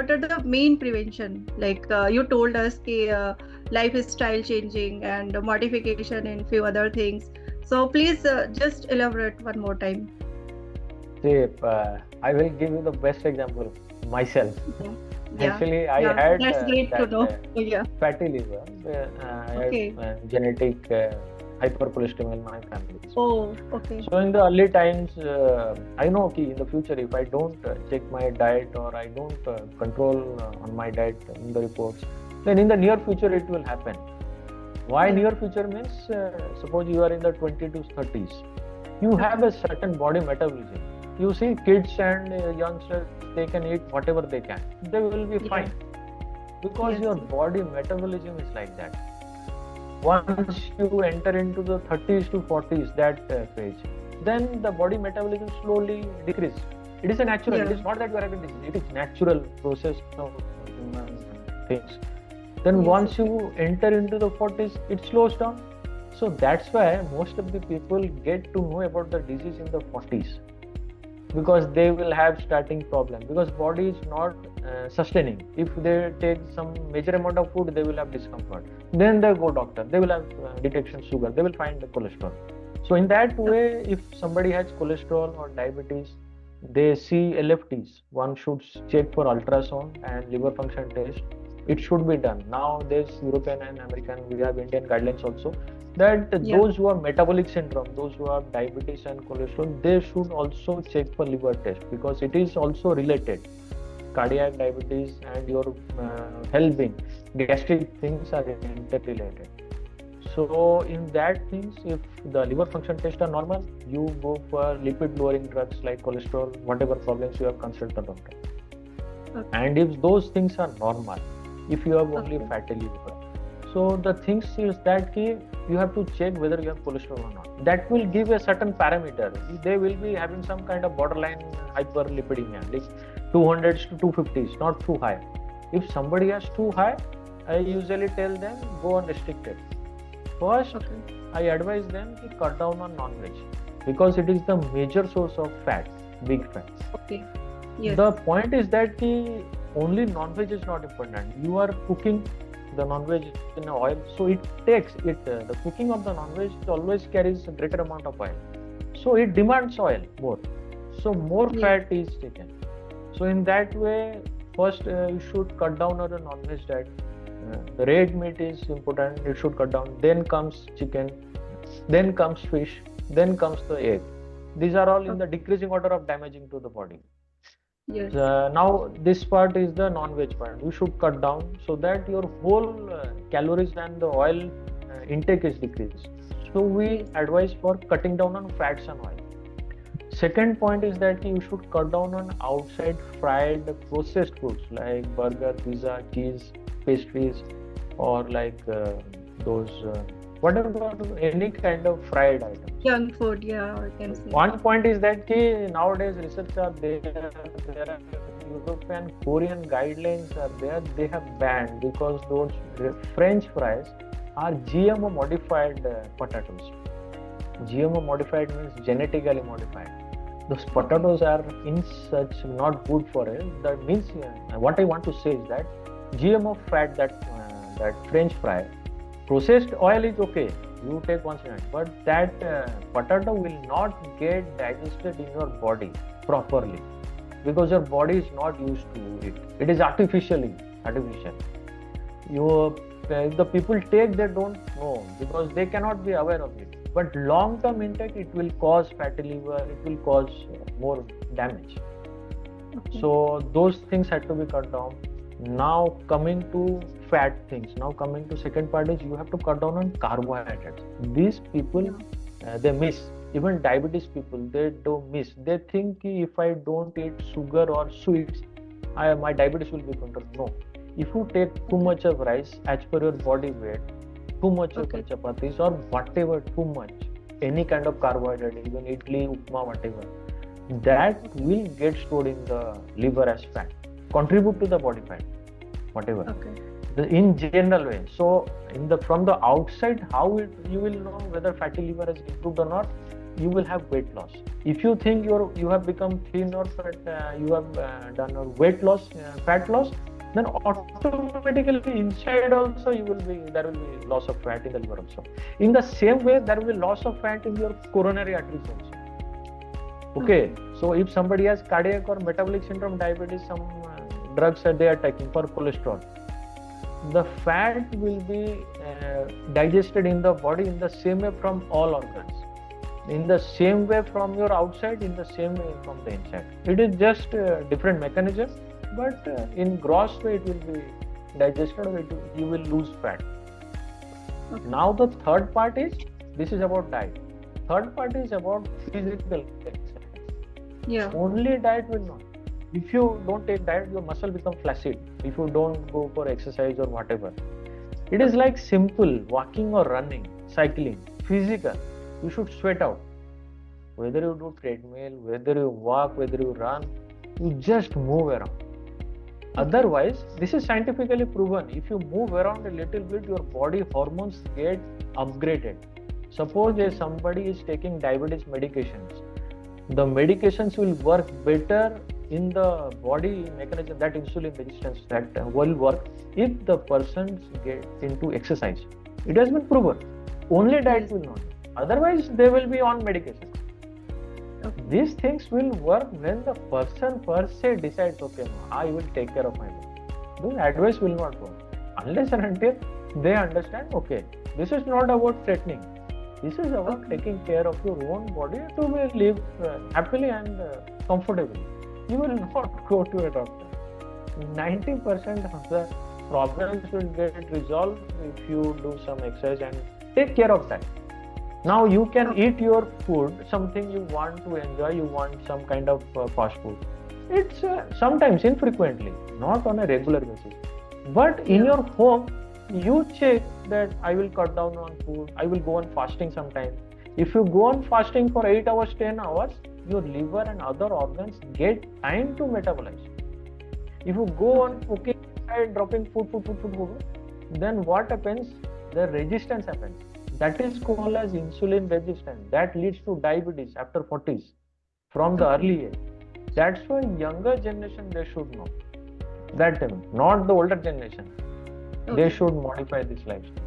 what are the main prevention? Like you told us lifestyle changing and modification in few other things. So please just elaborate one more time. See, I will give you the best example myself. Yeah. Actually, I had That's great to know. Yeah. fatty liver. I had genetic hypercholesterol in my family. Oh, okay. So in the early times, I know in the future, if I don't check my diet or I don't control on my diet in the reports, then in the near future it will happen. Why near future means, suppose you are in the 20 to 30s, you have a certain body metabolism. You see kids and youngsters, they can eat whatever they can. They will be fine. Because your body metabolism is like that. Once you enter into the 30s to 40s, that phase, then the body metabolism slowly decreases. It is a natural, it is not that you are having disease, it is natural process of human things. Then once you enter into the 40s, it slows down. So that's why most of the people get to know about the disease in the 40s. Because they will have starting problem, because body is not sustaining. If they take some major amount of food, they will have discomfort. Then they go doctor, they will have detection sugar, they will find the cholesterol. So in that way, if somebody has cholesterol or diabetes, they see LFTs. One should check for ultrasound and liver function test. It should be done. Now there's European and American, we have Indian guidelines also, that those who have metabolic syndrome, those who have diabetes and cholesterol, they should also check for liver test, because it is also related. Cardiac diabetes and your health being, gastric things are interrelated. So in that things, if the liver function tests are normal, you go for lipid lowering drugs like cholesterol, whatever problems you have, consult the doctor. And if those things are normal, if you have only fatty liver, so the things is that you have to check whether you have cholesterol or not. That will give a certain parameter. They will be having some kind of borderline hyperlipidemia, like 200s to 250s, not too high. If somebody has too high, I usually tell them go on restricted. First, I advise them to cut down on non-veg, because it is the major source of fat, big fat. The point is that only non-veg is not important. You are cooking the non-veg in oil, so it takes the cooking of the non-veg always carries a greater amount of oil, so it demands oil more, so more fat is taken. So in that way, first you should cut down on the non-veg diet. The red meat is important, it should cut down. Then comes chicken, then comes fish, then comes the egg. These are all in the decreasing order of damaging to the body. Now this part is the non-veg part. You should cut down so that your whole calories and the oil intake is decreased. So we advise for cutting down on fats and oil. Second point is that you should cut down on outside fried processed foods like burger, pizza, cheese, pastries, or like those whatever, any kind of fried items. Junk food, I can see. One point is that nowadays research are there are European, Korean guidelines are there, they have banned, because those French fries are GMO modified potatoes. GMO modified means genetically modified. Those potatoes are in such not good for health. That means what I want to say is that GMO fat, that French fry, processed oil is okay, you take once in a while, but that potato will not get digested in your body properly, because your body is not used to it. It is artificial. The people take, they don't know, because they cannot be aware of it. But long-term intake, it will cause fatty liver, it will cause more damage. So those things had to be cut down. Now coming to fat things, now coming to second part is you have to cut down on carbohydrates. These people, they miss. Even diabetes people, they don't miss. They think if I don't eat sugar or sweets, my diabetes will be controlled. No. If you take too much of rice as per your body weight, too much of chapatis or whatever, too much, any kind of carbohydrate, even idli, upma, whatever, that will get stored in the liver as fat, contribute to the body fat, whatever. In general way. So from the outside, how you will know whether fatty liver has improved or not? you will have weight loss. If you think you have become thin or fat, you have done a weight loss, fat loss, then automatically inside also there will be loss of fat in the liver also. In the same way, there will be loss of fat in your coronary arteries also. Okay, so if somebody has cardiac or metabolic syndrome, diabetes, some drugs that they are taking for cholesterol, the fat will be digested in the body in the same way from all organs, in the same way from your outside, in the same way from the inside. It is just a different mechanism, but in gross way it will be digested, or you will lose fat. Okay. Now the third part is, this is about diet. Third part is about physical exercise. Yeah. Only diet will not. If you don't take diet, your muscle become flaccid. If you don't go for exercise or whatever, it is like simple walking or running, cycling, physical. You should sweat out. Whether you do treadmill, whether you walk, whether you run, you just move around. Otherwise, this is scientifically proven. If you move around a little bit, your body hormones get upgraded. Suppose if somebody is taking diabetes medications, the medications will work better in the body mechanism, that insulin resistance that will work if the person get into exercise. It has been proven. Only diet will not. Otherwise, they will be on medication. Okay. These things will work when the person per se decides, okay, I will take care of my body. This advice will not work unless and until they understand, okay, this is not about threatening. This is about taking care of your own body to live happily and comfortably. You will not go to a doctor. 90% of the problems will get resolved if you do some exercise and take care of that. Now you can eat your food, something you want to enjoy, you want some kind of fast food. It's sometimes infrequently, not on a regular basis. But in your home, you check that I will cut down on food, I will go on fasting sometime. If you go on fasting for 8 hours, 10 hours, your liver and other organs get time to metabolize. If you go on cooking and dropping food, then what happens? The resistance happens. That is called as insulin resistance. That leads to diabetes after 40s from the early age. That's why younger generation, they should know that, not the older generation. They should modify this lifestyle.